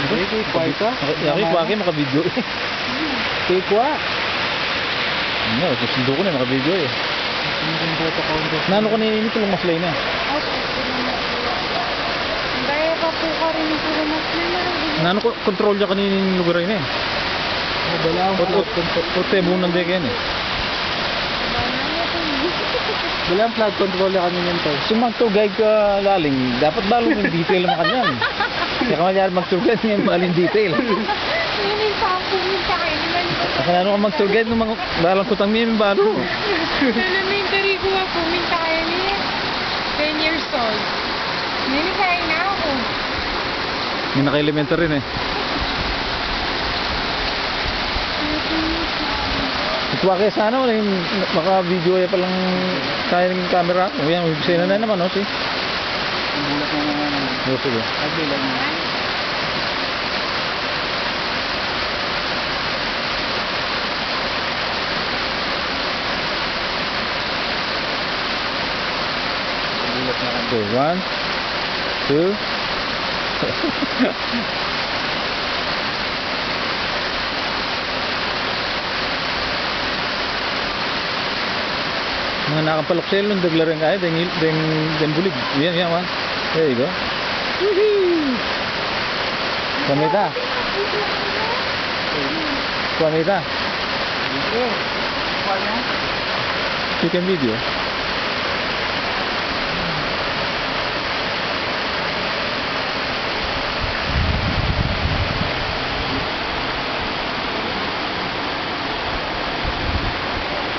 Kay Kwa ka? Yaki kwa kay maka-video eh. Kay Kwa? Ano, susundo ko na maka-video eh. Nano ko nini tulong maslay na. Daya pa po ka rin yung pulumas na meron. Nano ko control ya kaninin lugar na eh. Wala ang Ote bunan de ken eh. wala ang flood control na kami nito. So mag-tour guide ka laling, dapat balong yung detail naman kanyan. Kaya ka magyari mag-tour guide ngayon baling detail. Minta ako, minta kayo naman. Saka nano ka mag-tour guide nung mga balang kutang niya yung balo. Elementary ko ako, minta kayo niya. 10 years old. Ninikay na ako. May naka-elementar rin eh. Ituwa kaya sana wala yung maka-video ya palang kaya ng camera. O yan, sina na naman o si. Bulat na naman. O sige. Nagbilag na. Bulat na naman. Okay, 1, 2. Mga nakapalok sa ilong, daglaran kaya, den bulig. Yan, yan, one. There you go. Woohoo! Kamita. Kamita. Chicken video.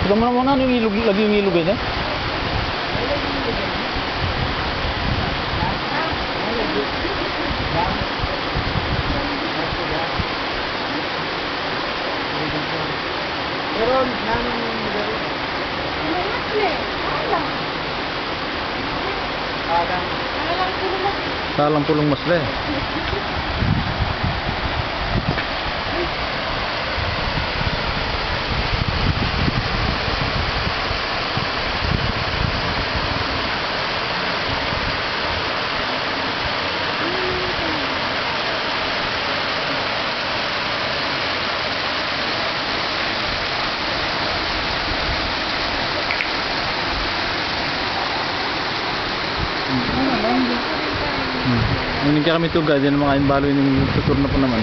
Tignan mo naman ano yung ilog, lagi yung ilog eh. Pero nang Talang pulong masle. Ngunit kami tuga, dyan mga balo yung tutur na po naman.